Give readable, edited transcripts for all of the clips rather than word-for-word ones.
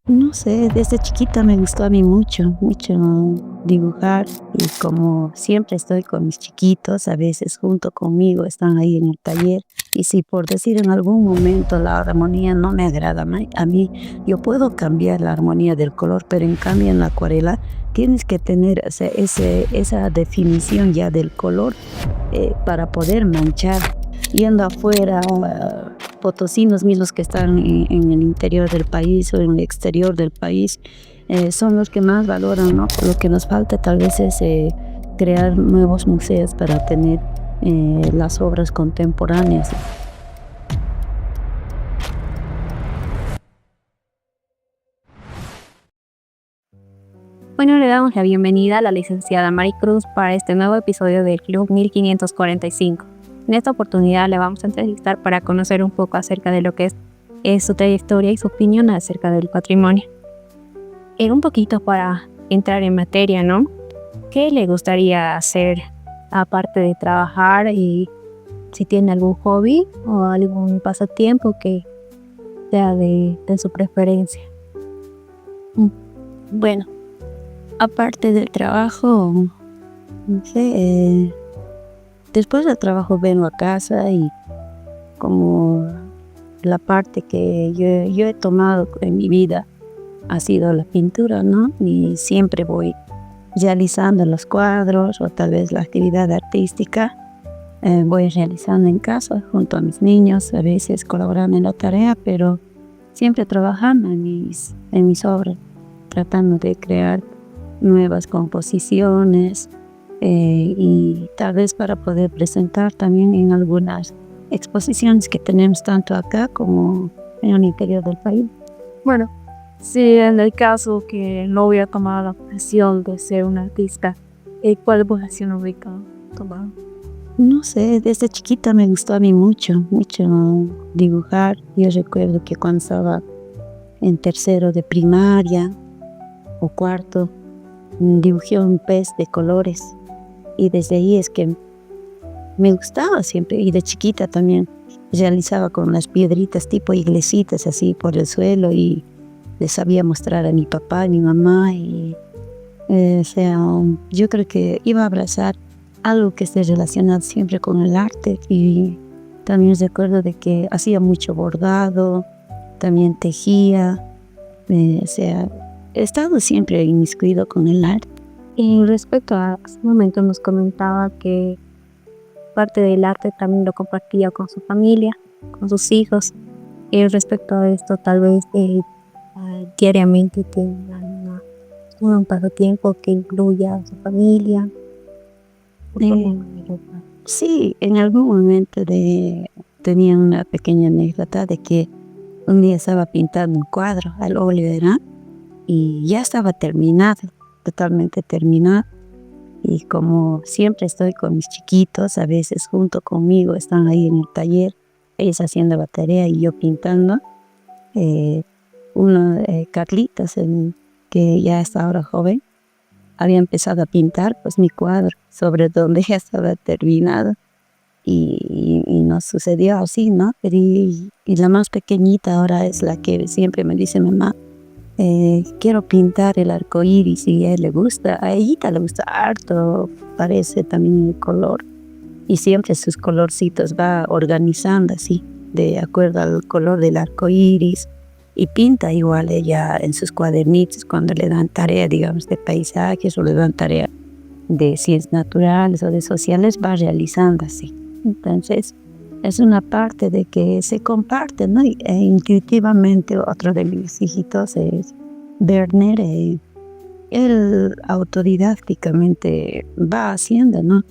No sé, desde chiquita me gustó a mí mucho dibujar y como siempre estoy con mis chiquitos, a veces junto conmigo están ahí en el taller y si por decir en algún momento la armonía no me agrada a mí, yo puedo cambiar la armonía del color, pero en cambio en la acuarela tienes que tener esa definición ya del color para poder manchar. Yendo afuera, potosinos mismos que están en el interior del país o en el exterior del país, son los que más valoran, ¿no? Lo que nos falta tal vez es crear nuevos museos para tener las obras contemporáneas. Bueno, le damos la bienvenida a la licenciada Maricruz para este nuevo episodio del Club 1545. En esta oportunidad le vamos a entrevistar para conocer un poco acerca de lo que es su trayectoria y su opinión acerca del patrimonio. Un poquito para entrar en materia, ¿no? ¿Qué le gustaría hacer aparte de trabajar y si tiene algún hobby o algún pasatiempo que sea de su preferencia? Mm, Bueno, aparte del trabajo, no sé, después del trabajo vengo a casa y como la parte que yo he tomado en mi vida ha sido la pintura, ¿no? Y siempre voy realizando los cuadros o tal vez la actividad artística, voy realizando en casa junto a mis niños, a veces colaborando en la tarea, pero siempre trabajando en mis obras, tratando de crear nuevas composiciones y tal vez para poder presentar también en algunas exposiciones que tenemos tanto acá como en el interior del país. Bueno, si en el caso que no hubiera tomado la profesión de ser un artista, ¿cuál profesión hubiera tomado? No sé, desde chiquita me gustó a mí mucho dibujar. Yo recuerdo que cuando estaba en tercero de primaria o cuarto, dibujé un pez de colores y desde ahí es que me gustaba siempre y de chiquita también realizaba con las piedritas tipo iglesitas así por el suelo y les sabía mostrar a mi papá, a mi mamá y o sea, yo creo que iba a abrazar algo que esté relacionado siempre con el arte y también recuerdo de que hacía mucho bordado, también tejía, o sea, he estado siempre inmiscuido con el arte. Y respecto a hace un momento nos comentaba que parte del arte también lo compartía con su familia, con sus hijos. Y respecto a esto, tal vez diariamente tengan un pasatiempo que incluya a su familia. Eh, sí, en algún momento tenía una pequeña anécdota de que un día estaba pintando un cuadro al óleo, ¿verdad? Y ya estaba terminado, totalmente terminado. Y como siempre estoy con mis chiquitos, a veces junto conmigo están ahí en el taller, ellos haciendo la tarea y yo pintando. Eh, Carlitos, que ya está ahora joven, había empezado a pintar pues mi cuadro sobre donde ya estaba terminado. Y nos sucedió así, ¿no? Y la más pequeñita ahora es la que siempre me dice, mamá, quiero pintar el arco iris y a él le gusta, a ella le gusta harto, parece también el color y siempre sus colorcitos va organizando así, de acuerdo al color del arco iris y pinta igual ella en sus cuadernitos cuando le dan tarea, digamos, de paisajes o le dan tarea de ciencias naturales o de sociales, va realizando así. Entonces, es una parte de que se comparte, ¿no? Intuitivamente, otro de mis hijitos es Werner, él autodidácticamente va haciendo, ¿no?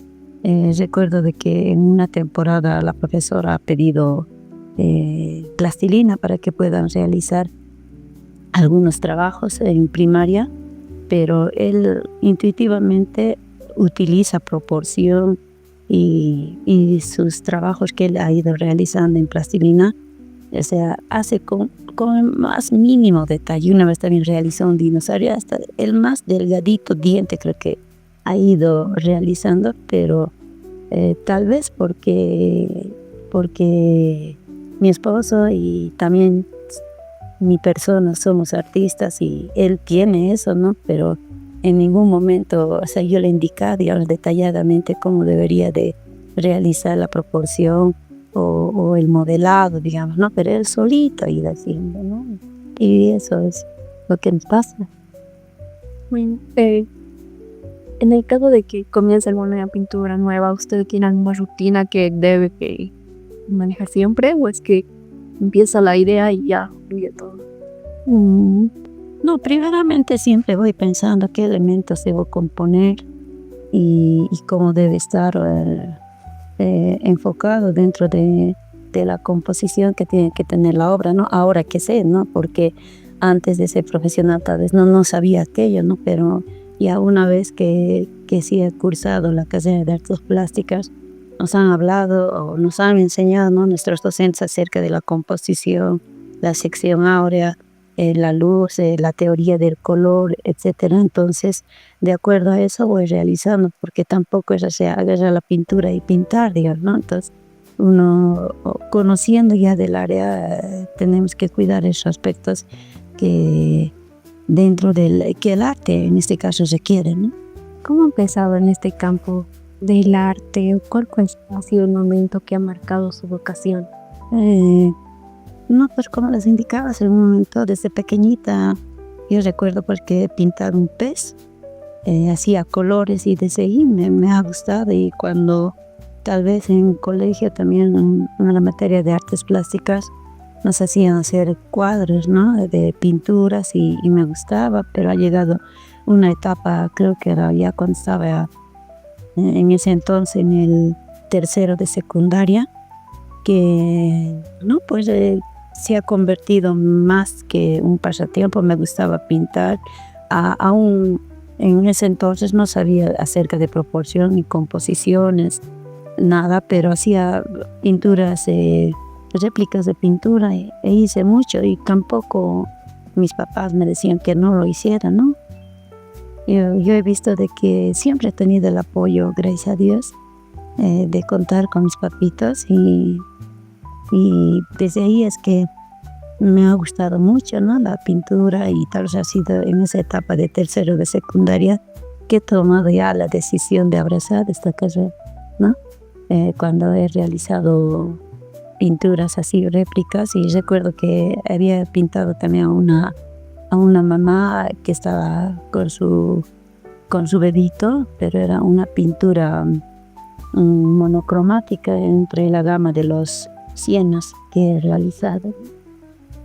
Recuerdo de que en una temporada la profesora ha pedido plastilina para que puedan realizar algunos trabajos en primaria, pero él intuitivamente utiliza proporción y sus trabajos que él ha ido realizando en plastilina, o sea, hace con el más mínimo detalle. Una vez también realizó un dinosaurio, hasta el más delgadito diente creo que ha ido realizando, pero tal vez porque mi esposo y también mi persona somos artistas y él tiene eso, ¿no? Pero en ningún momento, o sea, yo le indicaba, digamos, detalladamente cómo debería de realizar la proporción o el modelado, digamos, ¿no? Pero él solito iba haciendo, ¿no? Y eso es lo que nos pasa. Bueno, en el caso de que comience alguna pintura nueva, ¿usted tiene alguna rutina que debe que manejar siempre o es que empieza la idea y ya fluye todo? No, primeramente siempre voy pensando qué elementos debo componer y cómo debe estar enfocado dentro de la composición que tiene que tener la obra, ¿no? Ahora que sé, ¿no? Porque antes de ser profesional tal vez no sabía aquello, ¿no? Pero ya una vez que sí he cursado la carrera de artes plásticas, nos han hablado o nos han enseñado, ¿no? Nuestros docentes acerca de la composición, la sección áurea, la luz, la teoría del color, etcétera. Entonces, de acuerdo a eso voy realizando, porque tampoco es así, agarrar la pintura y pintar, digamos, ¿no? Entonces, uno conociendo ya del área, tenemos que cuidar esos aspectos que dentro del que el arte en este caso requiere, ¿no? ¿Cómo ha empezado en este campo del arte? ¿Cuál ha sido el momento que ha marcado su vocación? No, pues como les indicaba hace un momento, desde pequeñita, yo recuerdo porque pintar un pez, hacía colores y desde ahí me ha gustado. Y cuando tal vez en colegio también en la materia de artes plásticas nos hacían hacer cuadros, ¿no? De pinturas y me gustaba, pero ha llegado una etapa, creo que era ya cuando estaba en ese entonces en el tercero de secundaria, que no, pues se ha convertido más que un pasatiempo. Me gustaba pintar, aún en ese entonces no sabía acerca de proporción ni composiciones, nada, pero hacía pinturas, réplicas de pintura e hice mucho y tampoco mis papás me decían que no lo hiciera, ¿no? Yo he visto de que siempre he tenido el apoyo, gracias a Dios, de contar con mis papitos y desde ahí es que me ha gustado mucho, ¿no? La pintura y tal vez ha sido en esa etapa de tercero de secundaria que he tomado ya la decisión de abrazar esta carrera, ¿no? Cuando he realizado pinturas así, réplicas, y recuerdo que había pintado también a una mamá que estaba con su bebito, pero era una pintura monocromática entre la gama de los sienas que he realizado.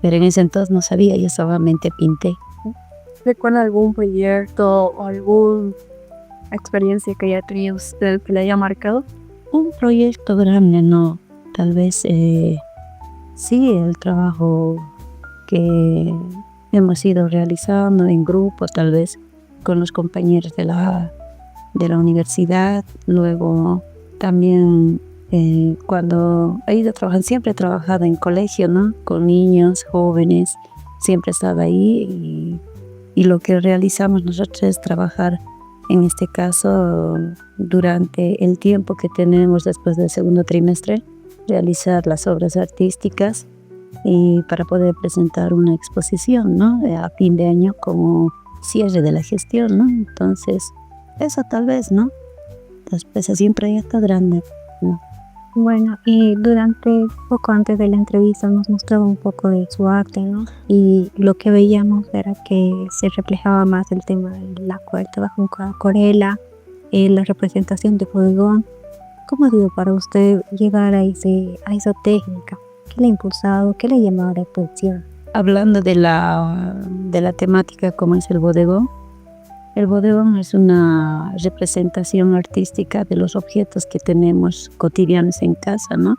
Pero en ese entonces no sabía, yo solamente pinté. ¿Recuerda algún proyecto o alguna experiencia que haya tenido usted que le haya marcado? Un proyecto grande, no. Tal vez sí, el trabajo que hemos ido realizando en grupo, tal vez con los compañeros de la universidad. Luego también cuando he ido trabajando, siempre he trabajado en colegio, ¿no? Con niños, jóvenes, siempre he estado ahí y lo que realizamos nosotros es trabajar, en este caso, durante el tiempo que tenemos después del segundo trimestre, realizar las obras artísticas y para poder presentar una exposición, ¿no? A fin de año como cierre de la gestión, ¿no? Entonces, eso tal vez, ¿no? Después así un proyecto grande, ¿no? Bueno, y poco antes de la entrevista nos mostraba un poco de su arte, ¿no? Y lo que veíamos era que se reflejaba más el tema del trabajo con acuarela, la representación de bodegón. ¿Cómo ha sido para usted llegar a esa técnica? ¿Qué le ha impulsado? ¿Qué le ha llamado la atención? Hablando de la temática como es el bodegón es una representación artística de los objetos que tenemos cotidianos en casa, ¿no?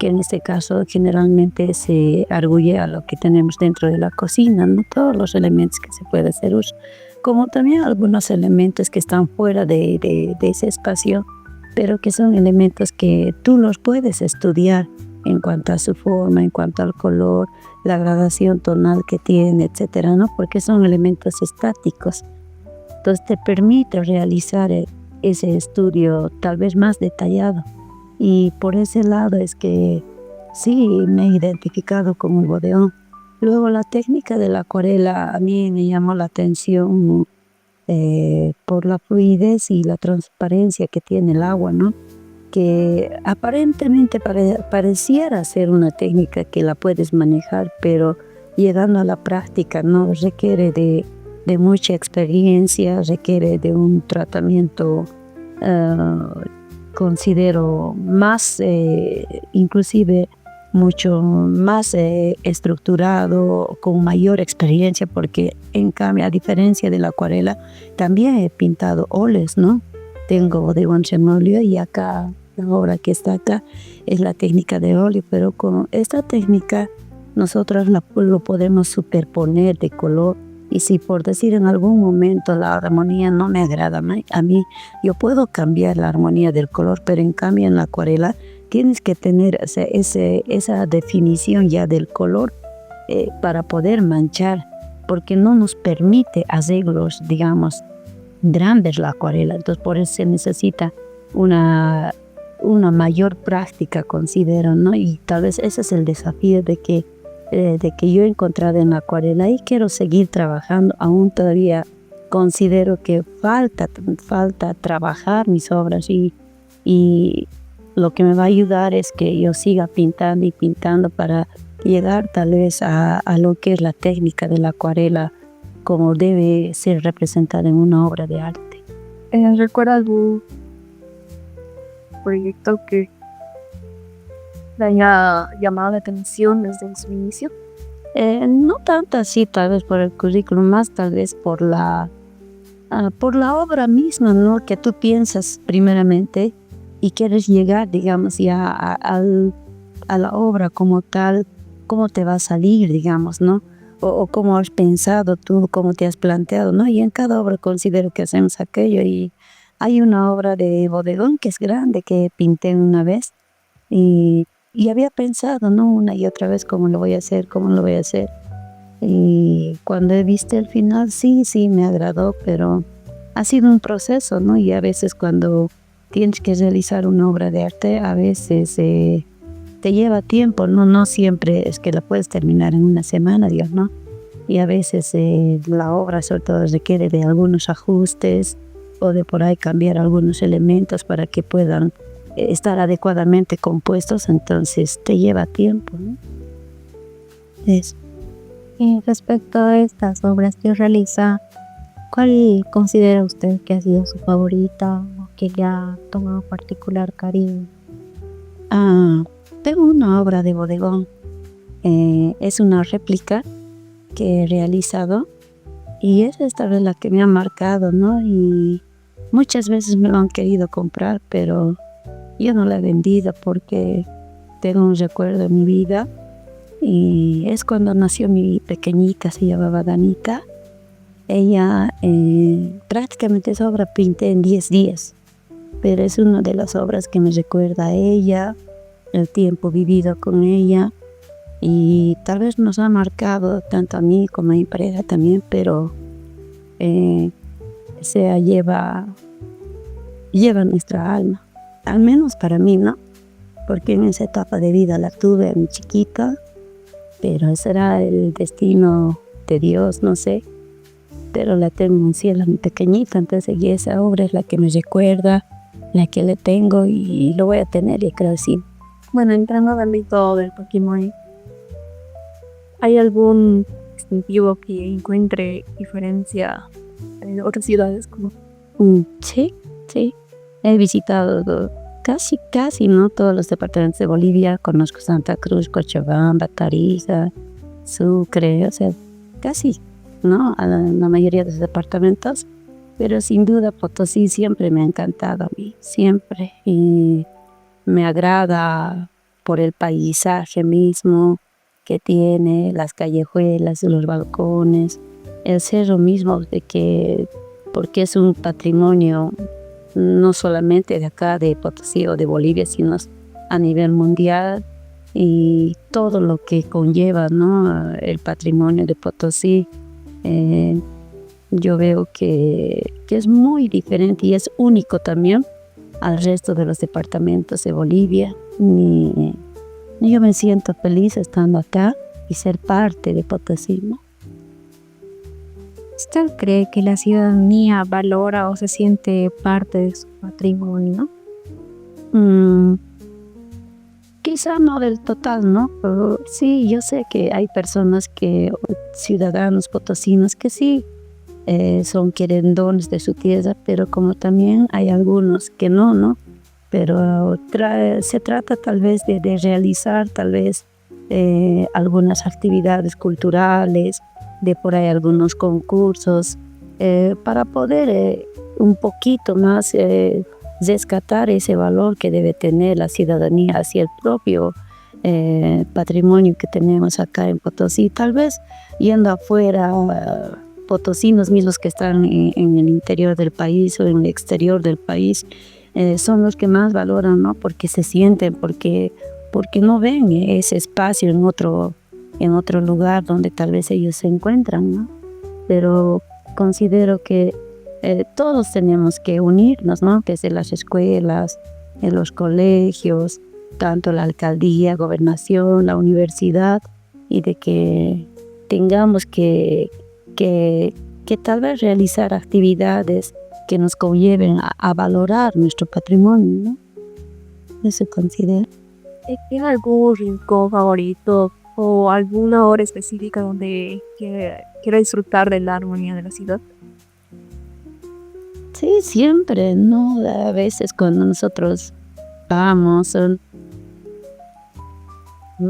Que en este caso generalmente se arguye a lo que tenemos dentro de la cocina, ¿no? Todos los elementos que se puede hacer uso, como también algunos elementos que están fuera de ese espacio, pero que son elementos que tú los puedes estudiar en cuanto a su forma, en cuanto al color, la gradación tonal que tiene, etcétera, ¿no? Porque son elementos estáticos. Entonces te permite realizar ese estudio tal vez más detallado. Y por ese lado es que sí me he identificado con el bodegón. Luego la técnica de la acuarela a mí me llamó la atención por la fluidez y la transparencia que tiene el agua, ¿no? Que aparentemente pareciera ser una técnica que la puedes manejar, pero llegando a la práctica, ¿no? Requiere de mucha experiencia, requiere de un tratamiento, considero más, inclusive mucho más estructurado, con mayor experiencia, porque en cambio, a diferencia de la acuarela, también he pintado óleos, ¿no? Tengo bodegón en óleo y acá, la obra que está acá, es la técnica de óleo, pero con esta técnica nosotros lo podemos superponer de color. Y si por decir en algún momento la armonía no me agrada a mí, yo puedo cambiar la armonía del color, pero en cambio en la acuarela tienes que tener esa definición ya del color para poder manchar, porque no nos permite arreglos, digamos, grandes la acuarela. Entonces por eso se necesita una mayor práctica, considero, ¿no? Y tal vez ese es el desafío de que yo he encontrado en la acuarela y quiero seguir trabajando. Aún todavía considero que falta trabajar mis obras y lo que me va a ayudar es que yo siga pintando y pintando para llegar tal vez a lo que es la técnica de la acuarela como debe ser representada en una obra de arte. ¿Recuerda algún proyecto que le haya llamado la atención desde su inicio? No tanto así tal vez por el currículum, más tal vez por la obra misma, ¿no? Que tú piensas primeramente y quieres llegar, digamos, ya a la obra como tal, cómo te va a salir, digamos, ¿no? O cómo has pensado tú, cómo te has planteado, ¿no? Y en cada obra considero que hacemos aquello. Y hay una obra de bodegón que es grande, que pinté una vez y había pensado, ¿no? Una y otra vez cómo lo voy a hacer, Y cuando he visto el final, sí, me agradó, pero ha sido un proceso, ¿no? Y a veces cuando tienes que realizar una obra de arte, a veces te lleva tiempo, ¿no? No siempre es que la puedes terminar en una semana, Dios, ¿no? Y a veces la obra sobre todo requiere de algunos ajustes o de por ahí cambiar algunos elementos para que puedan estar adecuadamente compuestos, entonces te lleva tiempo, ¿no? Eso. Y respecto a estas obras que realiza, ¿cuál considera usted que ha sido su favorita o que le ha tomado particular cariño? Tengo una obra de bodegón, es una réplica que he realizado y es esta vez la que me ha marcado, ¿no? Y muchas veces me lo han querido comprar, pero yo no la he vendido porque tengo un recuerdo en mi vida y es cuando nació mi pequeñita, se llamaba Danita. Ella prácticamente esa obra pinté en 10 días, pero es una de las obras que me recuerda a ella, el tiempo vivido con ella y tal vez nos ha marcado tanto a mí como a mi pareja también, pero lleva nuestra alma, al menos para mí, ¿no? Porque en esa etapa de vida la tuve muy chiquita, pero ese era el destino de Dios, no sé, pero la tengo en el cielo muy pequeñita, entonces y esa obra es la que me recuerda, la que le tengo y lo voy a tener, y creo sí. Bueno, entrando al ámbito del Pokémon, ¿hay algún distintivo que encuentre diferencia en otras ciudades? Sí, he visitado casi, ¿no? Todos los departamentos de Bolivia. Conozco Santa Cruz, Cochabamba, Tarija, Sucre, o sea, casi, ¿no? A la mayoría de los departamentos, pero sin duda Potosí siempre me ha encantado a mí, siempre, y me agrada por el paisaje mismo que tiene, las callejuelas, los balcones, el cerro mismo, porque es un patrimonio no solamente de acá, de Potosí o de Bolivia, sino a nivel mundial, y todo lo que conlleva, ¿no? El patrimonio de Potosí, yo veo que es muy diferente y es único también al resto de los departamentos de Bolivia. Yo me siento feliz estando acá y ser parte de Potosí, ¿no? ¿Usted cree que la ciudadanía valora o se siente parte de su patrimonio? Mm, Quizá no del total, ¿no? Pero sí, yo sé que hay personas ciudadanos potosinos que sí son querendones de su tierra, pero como también hay algunos que no, ¿no? Pero se trata tal vez de realizar tal vez algunas actividades culturales, de por ahí algunos concursos, para poder un poquito más rescatar ese valor que debe tener la ciudadanía hacia el propio patrimonio que tenemos acá en Potosí. Tal vez yendo afuera, potosinos mismos que están en el interior del país o en el exterior del país, son los que más valoran, ¿no? Porque se sienten, porque no ven ese espacio en otro lugar donde tal vez ellos se encuentran, ¿no? Pero considero que todos tenemos que unirnos, ¿no? Desde las escuelas, en los colegios, tanto la alcaldía, gobernación, la universidad, y de que tengamos que tal vez realizar actividades que nos conlleven a valorar nuestro patrimonio, ¿no? Eso considero. ¿Tiene algún rincón favorito o alguna hora específica donde quiera disfrutar de la armonía de la ciudad? Sí, siempre, ¿no? A veces cuando nosotros vamos,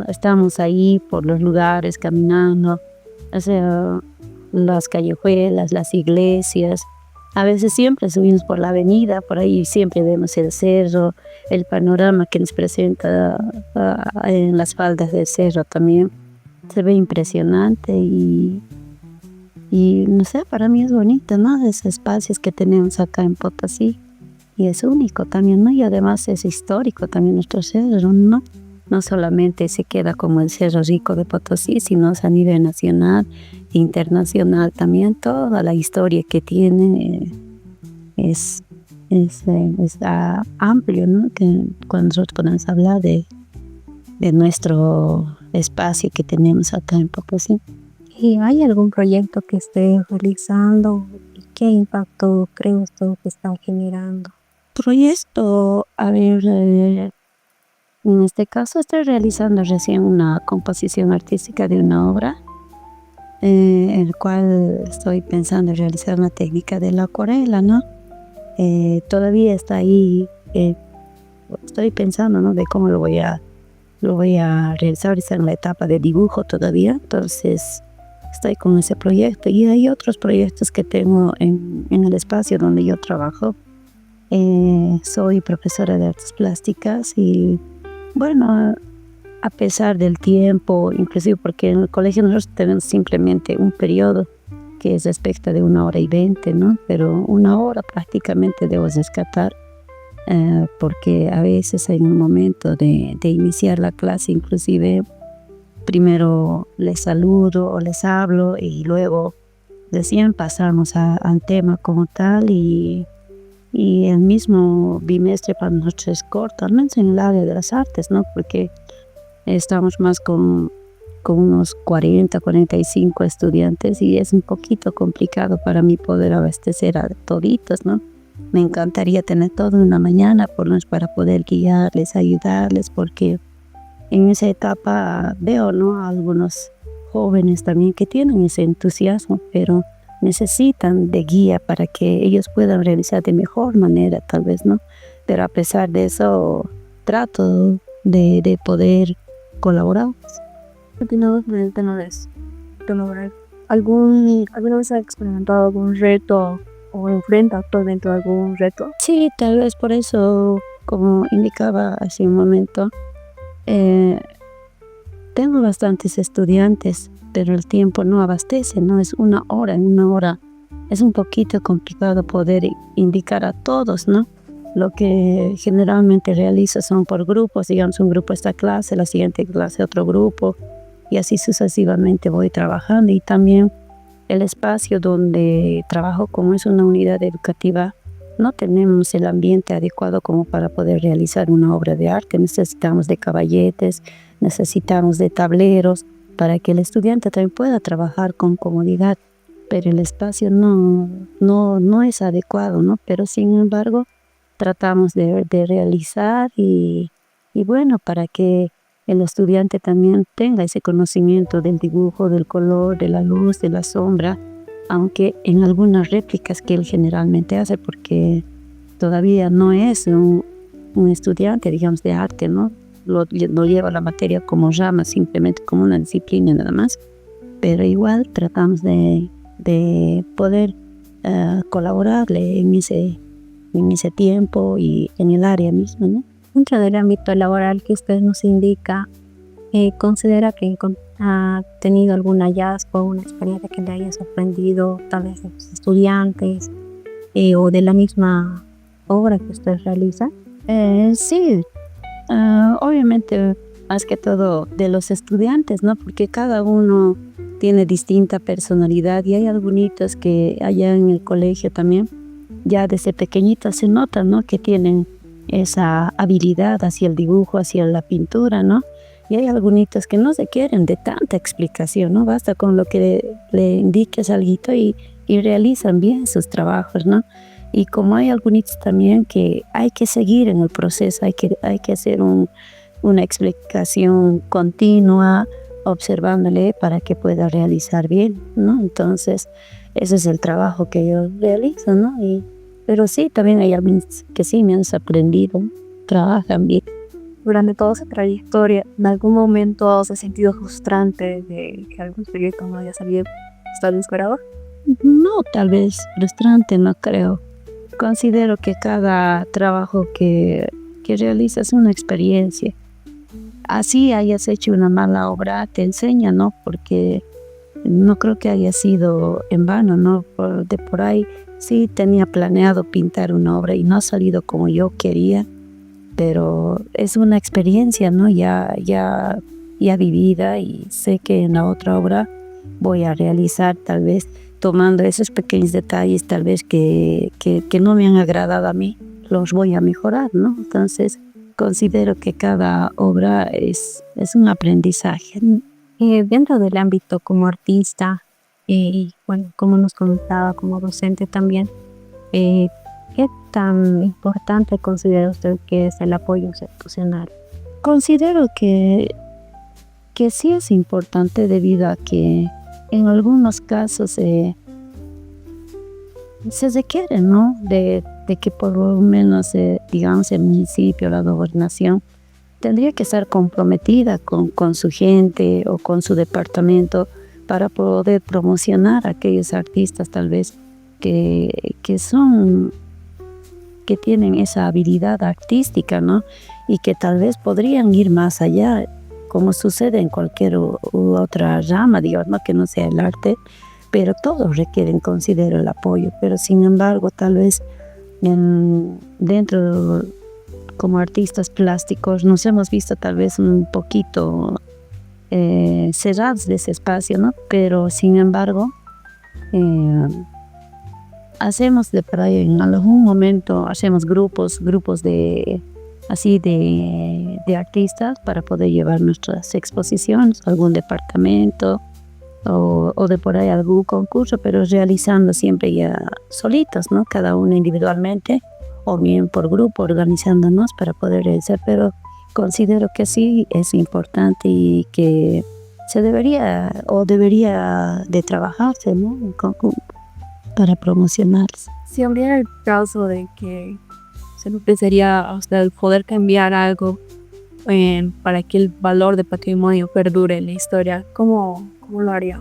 estamos ahí por los lugares caminando, o sea, las callejuelas, las iglesias. A veces siempre subimos por la avenida, por ahí siempre vemos el cerro, el panorama que nos presenta en las faldas del cerro también. Se ve impresionante y no sé, para mí es bonito, ¿no? Esos espacios que tenemos acá en Potosí. Y es único también, ¿no? Y además es histórico también nuestro cerro, ¿no? No solamente se queda como el Cerro Rico de Potosí, sino a nivel nacional, internacional también. Toda la historia que tiene es amplio, ¿no? Que cuando nosotros podemos hablar de nuestro espacio que tenemos acá en Potosí. ¿Y hay algún proyecto que esté realizando y qué impacto cree usted que están generando? Proyecto, a ver, en este caso estoy realizando recién una composición artística de una obra, el cual estoy pensando en realizar una técnica de la acuarela, ¿no? Todavía está ahí, estoy pensando, ¿no? De cómo lo voy a realizar, está en la etapa de dibujo todavía, entonces estoy con ese proyecto y hay otros proyectos que tengo en el espacio donde yo trabajo. Soy profesora de artes plásticas y bueno, a pesar del tiempo, inclusive porque en el colegio nosotros tenemos simplemente un periodo que es respecto de 1 hora y 20, ¿no? Pero 1 hora prácticamente debo rescatar, porque a veces en un momento de iniciar la clase, inclusive primero les saludo o les hablo y luego recién pasamos al tema como tal y el mismo bimestre para nosotros es corto, al menos en el área de las artes, ¿no? Porque estamos más con unos 45 estudiantes y es un poquito complicado para mí poder abastecer a toditos, ¿no? Me encantaría tener todo en una mañana por lo menos para poder guiarles, ayudarles, porque en esa etapa veo, ¿no? A algunos jóvenes también que tienen ese entusiasmo, pero necesitan de guía para que ellos puedan realizar de mejor manera, tal vez, ¿no? Pero a pesar de eso, trato de poder colaborar. Continuamos con el tema de lograr. ¿Alguna vez ha experimentado algún reto o enfrenta actualmente algún reto? Sí, tal vez por eso, como indicaba hace un momento, tengo bastantes estudiantes, pero el tiempo no abastece, no es 1 hora, en 1 hora es un poquito complicado poder indicar a todos, ¿no? Lo que generalmente realizo son por grupos, digamos un grupo esta clase, la siguiente clase otro grupo y así sucesivamente voy trabajando. Y también el espacio donde trabajo, como es una unidad educativa, no tenemos el ambiente adecuado como para poder realizar una obra de arte. Necesitamos de caballetes, necesitamos de tableros para que el estudiante también pueda trabajar con comodidad, pero el espacio no es adecuado, ¿no? Pero sin embargo, tratamos de realizar y bueno, para que el estudiante también tenga ese conocimiento del dibujo, del color, de la luz, de la sombra, aunque en algunas réplicas que él generalmente hace, porque todavía no es un estudiante, digamos, de arte, ¿no? Lo lleva la materia como rama, simplemente como una disciplina nada más, pero igual tratamos de poder colaborarle en ese tiempo y en el área misma, ¿no? Dentro del ámbito laboral que usted nos indica, ¿considera que ha tenido algún hallazgo, una experiencia que le haya sorprendido, tal vez de los estudiantes o de la misma obra que usted realiza? Sí, obviamente más que todo de los estudiantes, ¿no? Porque cada uno tiene distinta personalidad y hay algunos que allá en el colegio también, ya desde pequeñitos se nota, ¿no? Que tienen esa habilidad hacia el dibujo, hacia la pintura, ¿no? Y hay algunos que no se quieren de tanta explicación, ¿no? Basta con lo que le indiques algo y realizan bien sus trabajos, ¿no? Y como hay algunos también que hay que seguir en el proceso, hay que hacer una explicación continua, observándole para que pueda realizar bien, ¿no? Entonces, ese es el trabajo que yo realizo, ¿no? Pero sí, también hay algunos que sí me han sorprendido, trabajan bien. Durante toda esa trayectoria, ¿en algún momento se ha sentido frustrante de que algún proyecto no haya salido hasta el esperado? No, tal vez frustrante, no creo. Considero que cada trabajo que realizas es una experiencia. Así hayas hecho una mala obra, te enseña, ¿no? Porque no creo que haya sido en vano, ¿no? Por ahí sí tenía planeado pintar una obra y no ha salido como yo quería, pero es una experiencia, ¿no? Ya vivida, y sé que en la otra obra voy a realizar, tal vez tomando esos pequeños detalles, tal vez que no me han agradado a mí, los voy a mejorar, ¿no? Entonces considero que cada obra es un aprendizaje. Dentro del ámbito como artista y bueno, como nos comentaba, como docente también, ¿qué tan importante considera usted que es el apoyo institucional? Considero que sí es importante, debido a que en algunos casos se requiere, ¿no? De que por lo menos, digamos, el municipio, la gobernación, tendría que estar comprometida con su gente o con su departamento para poder promocionar a aquellos artistas tal vez que tienen esa habilidad artística, ¿no? Y que tal vez podrían ir más allá, como sucede en cualquier otra rama, digamos, ¿no? Que no sea el arte, pero todos requieren, considero, el apoyo. Pero sin embargo, tal vez dentro, como artistas plásticos, nos hemos visto tal vez un poquito cerrados de ese espacio, ¿no? Pero sin embargo, hacemos por ahí en algún momento, hacemos grupos de artistas para poder llevar nuestras exposiciones a algún departamento o de por ahí algún concurso, pero realizando siempre ya solitos, ¿no? Cada uno individualmente o bien por grupo, organizándonos para poder realizar. Pero considero que sí es importante y que se debería de trabajarse, ¿no? En conjunto para promocionarse. Si habría el caso de que se le ofrecería a usted poder cambiar algo para que el valor de patrimonio perdure en la historia, ¿cómo lo haría?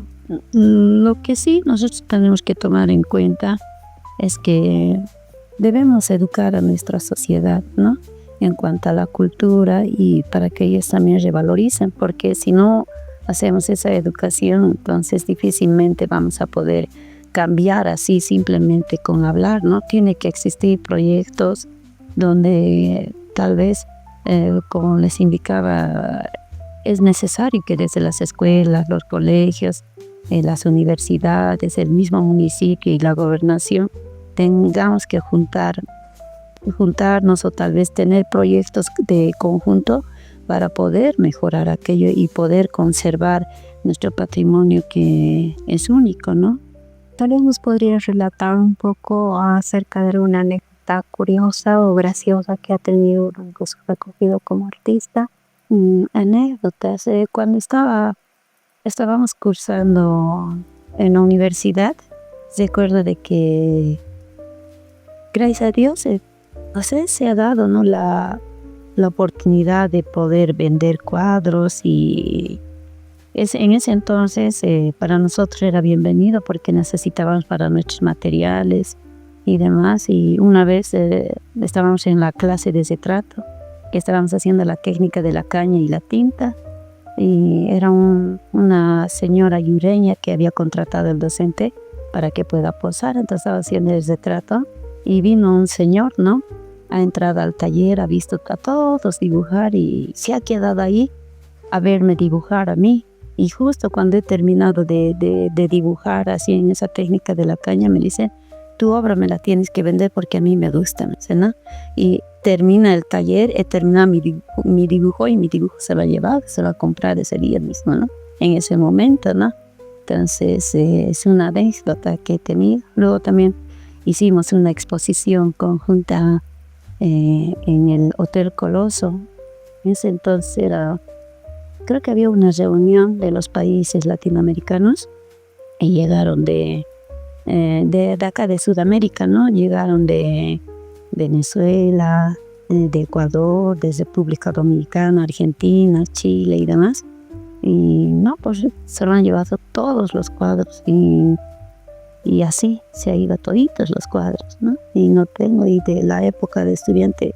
Lo que sí nosotros tenemos que tomar en cuenta es que debemos educar a nuestra sociedad, ¿no? En cuanto a la cultura, y para que ellos también revaloricen, porque si no hacemos esa educación, entonces difícilmente vamos a poder cambiar así simplemente con hablar, ¿no? Tiene que existir proyectos donde tal vez, como les indicaba, es necesario que desde las escuelas, los colegios, las universidades, el mismo municipio y la gobernación tengamos que juntarnos o tal vez tener proyectos de conjunto para poder mejorar aquello y poder conservar nuestro patrimonio que es único, ¿no? Tal vez nos podrías relatar un poco acerca de una anécdota curiosa o graciosa que ha tenido durante su recorrido como artista. Anécdotas, cuando estábamos cursando en la universidad, recuerdo de que, gracias a Dios, no sé, se ha dado, ¿no?, la oportunidad de poder vender cuadros, y en ese entonces para nosotros era bienvenido porque necesitábamos para nuestros materiales y demás. Y una vez estábamos en la clase de retrato, que estábamos haciendo la técnica de la caña y la tinta, y era una señora yureña que había contratado el docente para que pueda posar. Entonces estaba haciendo el retrato y vino un señor, ¿no?, ha entrado al taller, ha visto a todos dibujar y se ha quedado ahí a verme dibujar a mí. Y justo cuando he terminado de dibujar así en esa técnica de la caña, me dice: tu obra me la tienes que vender porque a mí me gusta, me dice, ¿no? Y termina el taller, he terminado mi dibujo y mi dibujo se lo ha llevado, se lo ha comprado ese día mismo, ¿no? En ese momento, ¿no? Entonces es una anécdota que he tenido. Luego también hicimos una exposición conjunta en el Hotel Coloso. En ese entonces creo que había una reunión de los países latinoamericanos y llegaron de acá de Sudamérica, ¿no? Llegaron de Venezuela, de Ecuador, de República Dominicana, Argentina, Chile y demás. Y no, pues se lo han llevado todos los cuadros y así se ha ido toditos los cuadros, ¿no? Y de la época de estudiante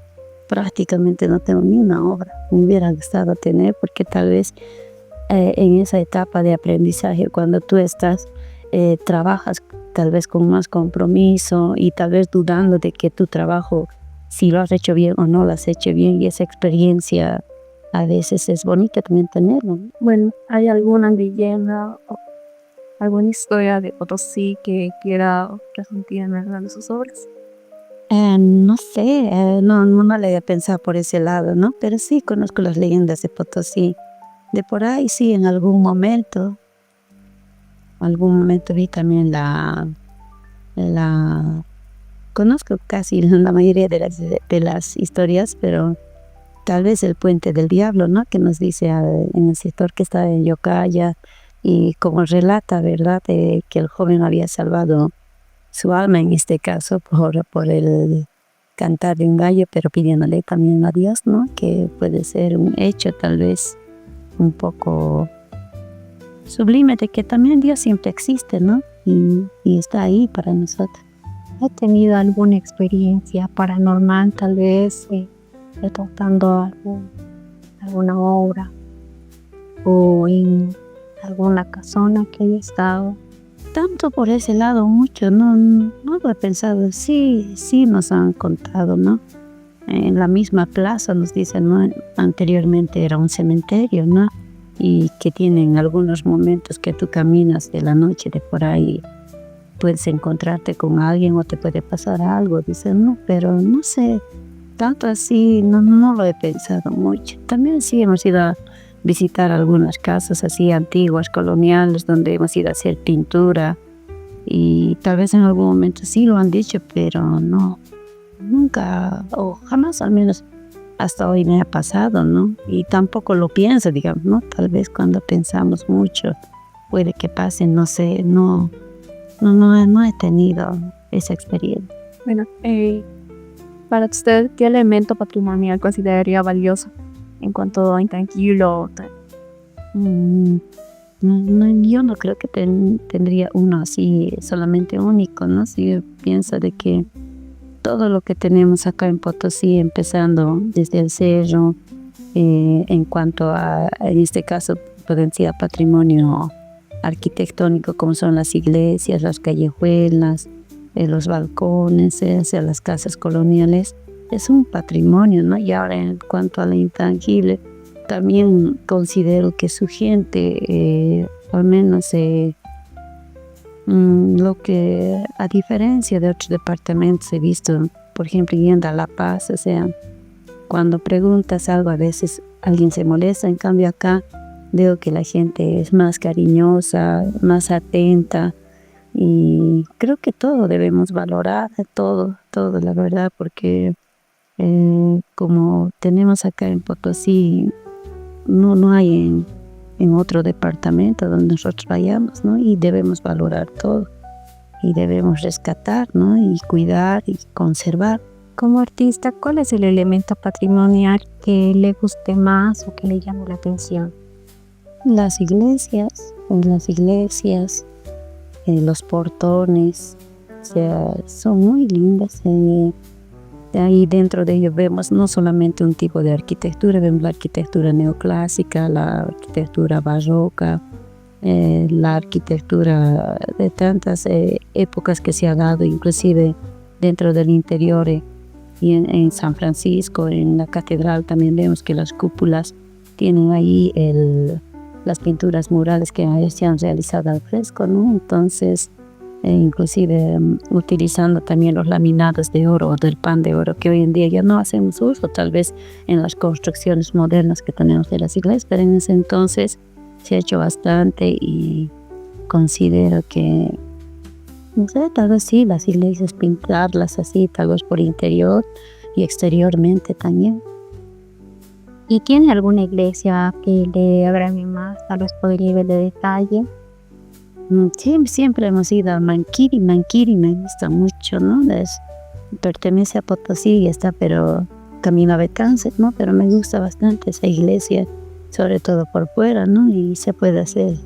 prácticamente no tengo ni una obra. Me hubiera gustado tener, porque tal vez en esa etapa de aprendizaje, cuando tú trabajas tal vez con más compromiso y tal vez dudando de que tu trabajo, si lo has hecho bien o no lo has hecho bien, y esa experiencia a veces es bonita también tenerlo, ¿no? Bueno, ¿hay alguna leyenda o alguna historia de Potosí que quiera transmitir en alguna de sus obras? No sé, no le había pensado por ese lado, ¿no? Pero sí conozco las leyendas de Potosí. De por ahí sí, en algún momento vi también conozco casi la mayoría de las historias, pero tal vez el Puente del Diablo, ¿no?, que nos dice en el sector que está en Yocaya, y como relata, ¿verdad?, que el joven había salvado su alma en este caso por el cantar de un gallo, pero pidiéndole también a Dios, ¿no?, que puede ser un hecho tal vez un poco sublime de que también Dios siempre existe, ¿no?, y está ahí para nosotros. ¿Ha tenido alguna experiencia paranormal, tal vez retratando alguna obra o en alguna casona que haya estado? Tanto por ese lado, mucho, no lo he pensado. Sí nos han contado, ¿no? En la misma plaza nos dicen, ¿no?, anteriormente era un cementerio, ¿no?, y que tienen algunos momentos que tú caminas de la noche de por ahí, puedes encontrarte con alguien o te puede pasar algo, dicen, ¿no? Pero no sé, tanto así no lo he pensado mucho. También sí hemos ido a visitar algunas casas así antiguas, coloniales, donde hemos ido a hacer pintura, y tal vez en algún momento sí lo han dicho, pero no, nunca o jamás, al menos hasta hoy, me ha pasado, ¿no? Y tampoco lo pienso, digamos, ¿no? Tal vez cuando pensamos mucho puede que pase, no sé, no he tenido esa experiencia. Bueno, para usted, ¿qué elemento patrimonial consideraría valioso en cuanto a intangible o tal? Yo no creo que tendría uno así solamente único, ¿no? Si yo pienso de que todo lo que tenemos acá en Potosí, empezando desde el cerro, en cuanto a, en este caso, potencial patrimonio arquitectónico, como son las iglesias, las callejuelas, los balcones, las casas coloniales, es un patrimonio, ¿no? Y ahora, en cuanto a lo intangible, también considero que su gente, al menos lo que, a diferencia de otros departamentos, he visto, por ejemplo, yendo a La Paz, o sea, cuando preguntas algo, a veces alguien se molesta. En cambio acá veo que la gente es más cariñosa, más atenta, y creo que todo debemos valorar, todo, todo, la verdad, porque como tenemos acá en Potosí, no hay en otro departamento donde nosotros vayamos, ¿no? Y debemos valorar todo y debemos rescatar, ¿no? Y cuidar y conservar. Como artista, ¿cuál es el elemento patrimonial que le guste más o que le llame la atención? Las iglesias, los portones, o sea, son muy lindas. Ahí dentro de ellos vemos no solamente un tipo de arquitectura, vemos la arquitectura neoclásica, la arquitectura barroca, la arquitectura de tantas épocas que se ha dado, inclusive dentro del interior y en San Francisco, en la catedral también vemos que las cúpulas tienen ahí las pinturas murales que se han realizado al fresco, ¿no? Entonces, inclusive utilizando también los laminados de oro o del pan de oro que hoy en día ya no hacemos uso, tal vez en las construcciones modernas que tenemos de las iglesias, pero en ese entonces se ha hecho bastante y considero que, no sé, tal vez sí, las iglesias pintarlas así, tal vez por interior y exteriormente también. ¿Y tiene alguna iglesia que le agrade más, tal vez por el nivel de detalle? Sí, siempre hemos ido a Manquiri me gusta mucho, ¿no? Pertenece a Potosí y está, pero camino a Betances, ¿no? Pero me gusta bastante esa iglesia, sobre todo por fuera, ¿no? Y se puede hacer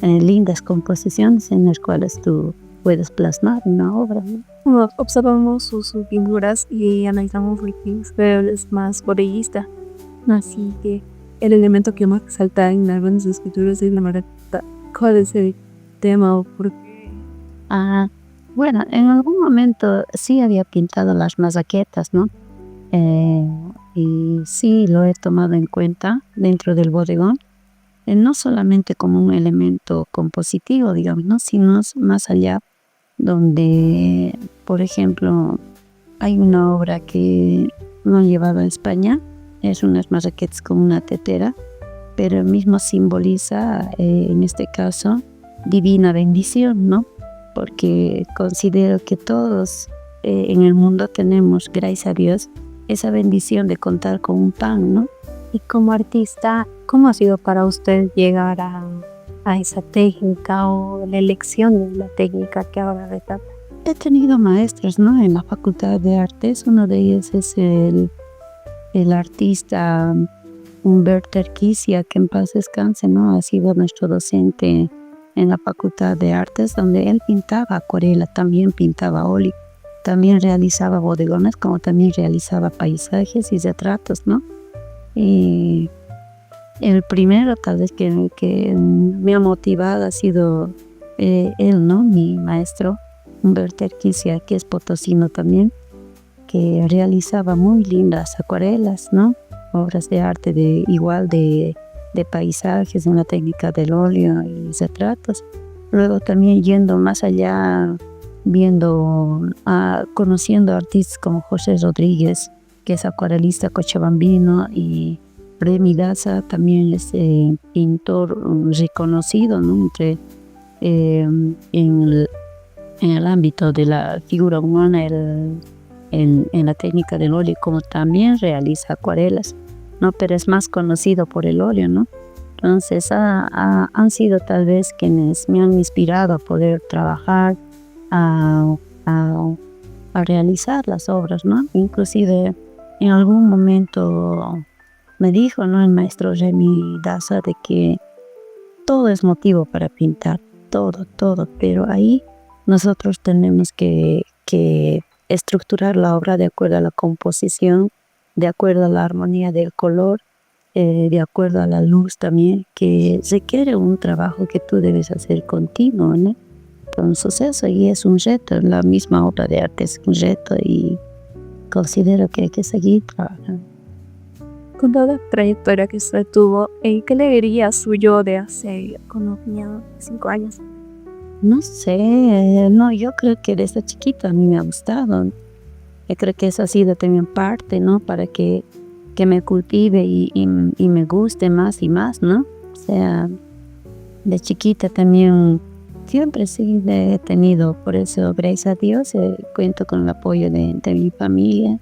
lindas composiciones en las cuales tú puedes plasmar una obra, ¿no? Observamos sus figuras y analizamos lo que es más borellista. Así que el elemento que más resalta en algunas escrituras es la marca. ¿Cuál es el tema o por qué? Bueno, en algún momento sí había pintado las mazaquetas, ¿no? Y sí lo he tomado en cuenta dentro del bodegón, no solamente como un elemento compositivo, digamos, ¿no? Sino más allá, donde, por ejemplo, hay una obra que no han llevado a España, es unas mazaquetas con una tetera, pero mismo simboliza, en este caso, divina bendición, ¿no? Porque considero que todos en el mundo tenemos, gracias a Dios, esa bendición de contar con un pan, ¿no? Y como artista, ¿cómo ha sido para usted llegar a esa técnica o la elección de la técnica que ahora retrata? He tenido maestros, ¿no? En la Facultad de Artes, uno de ellos es el artista Humberto Erquicia, que en paz descanse, ¿no? Ha sido nuestro docente en la Facultad de Artes, donde él pintaba acuarela, también pintaba óleo, también realizaba bodegones, como también realizaba paisajes y retratos, ¿no? Y el primero tal vez que me ha motivado ha sido él, ¿no? Mi maestro Humberto Erquicia, que es potosino también, que realizaba muy lindas acuarelas, ¿no? Obras de arte de paisajes, en la técnica del óleo y retratos. Luego también yendo más allá, conociendo artistas como José Rodríguez, que es acuarelista cochabambino, y Remy Daza también es pintor reconocido, ¿no? En el ámbito de la figura humana, en la técnica del óleo, como también realiza acuarelas, ¿no? Pero es más conocido por el óleo, ¿no? Entonces han sido tal vez quienes me han inspirado a poder trabajar, a realizar las obras, ¿no? Inclusive en algún momento me dijo, ¿no? El maestro Remy Daza, de que todo es motivo para pintar, todo, pero ahí nosotros tenemos que estructurar la obra de acuerdo a la composición, de acuerdo a la armonía del color, de acuerdo a la luz también, que requiere un trabajo que tú debes hacer continuo, ¿no? Entonces eso, y es un reto, la misma obra de arte es un reto, y considero que hay que seguir trabajando. Con toda la trayectoria que usted tuvo, ¿qué le diría a su yo de hace, como tenía 5 años? No sé, no, yo creo que desde chiquita a mí me ha gustado. Yo creo que eso ha sido también parte, ¿no? Para que me cultive y me guste más y más, ¿no? sea, de chiquita también siempre sí he tenido, por eso gracias a Dios cuento con el apoyo de mi familia,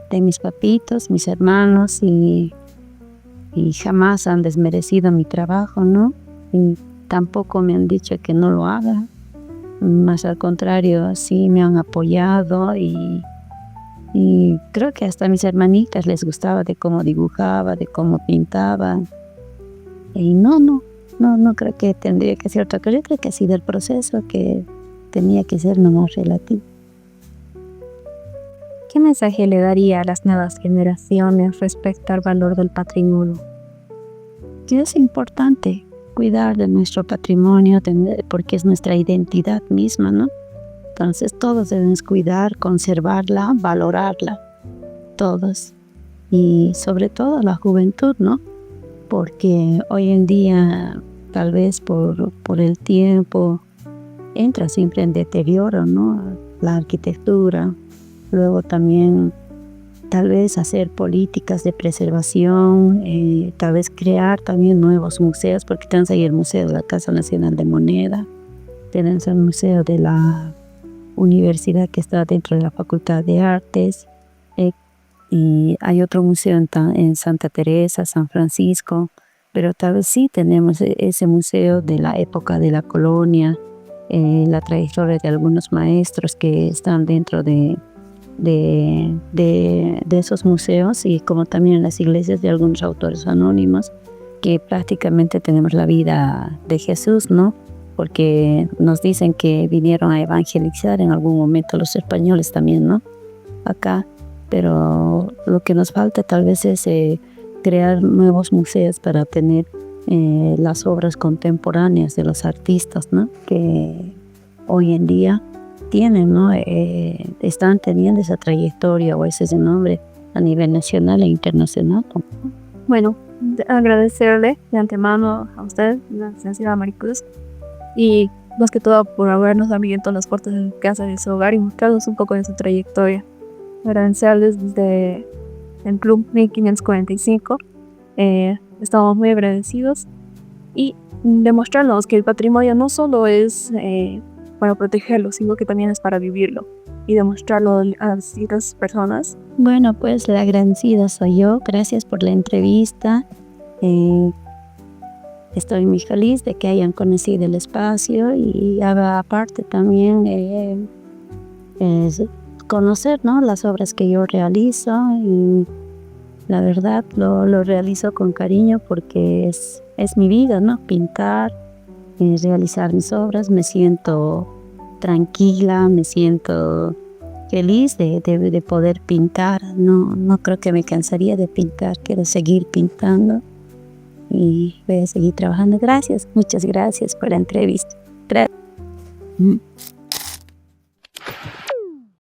de mis papitos, mis hermanos y jamás han desmerecido mi trabajo, ¿no? Y tampoco me han dicho que no lo haga, más al contrario, sí me han apoyado y creo que hasta a mis hermanitas les gustaba de cómo dibujaba, de cómo pintaba. Y no creo que tendría que ser otra cosa. Yo creo que ha sido el proceso que tenía que ser nomás relativo. ¿Qué mensaje le daría a las nuevas generaciones respecto al valor del patrimonio? Que es importante cuidar de nuestro patrimonio porque es nuestra identidad misma, ¿no? Entonces todos debemos cuidar, conservarla, valorarla, todos. Y sobre todo la juventud, ¿no? Porque hoy en día, tal vez por el tiempo, entra siempre en deterioro, ¿no? La arquitectura, luego también tal vez hacer políticas de preservación, tal vez crear también nuevos museos, porque tenemos ahí el Museo de la Casa Nacional de Moneda, tenemos el Museo de la Universidad que está dentro de la Facultad de Artes, y hay otro museo en Santa Teresa, San Francisco, pero tal vez sí tenemos ese museo de la época de la colonia, la trayectoria de algunos maestros que están dentro de esos museos, y como también las iglesias de algunos autores anónimos, que prácticamente tenemos la vida de Jesús, ¿no? Porque nos dicen que vinieron a evangelizar en algún momento los españoles también, ¿no? Acá. Pero lo que nos falta tal vez es crear nuevos museos para tener las obras contemporáneas de los artistas, ¿no? Que hoy en día tienen, ¿no? Están teniendo esa trayectoria o ese nombre a nivel nacional e internacional. Bueno, agradecerle de antemano a usted, la licenciada Maricruz, y más que todo por habernos abierto las puertas de su casa, de su hogar y mostrarnos un poco de su trayectoria. Agradecerles desde el Club 1545. Estamos muy agradecidos y demostrarnos que el patrimonio no solo es para protegerlo, sino que también es para vivirlo y demostrarlo a distintas personas. Bueno, pues la agradecida soy yo. Gracias por la entrevista. Estoy muy feliz de que hayan conocido el espacio y aparte también es conocer, ¿no? Las obras que yo realizo, y la verdad lo realizo con cariño porque es mi vida, ¿no? Pintar, realizar mis obras, me siento tranquila, me siento feliz de poder pintar. No creo que me cansaría de pintar, quiero seguir pintando y voy a seguir trabajando. Gracias, muchas gracias por la entrevista. Gracias.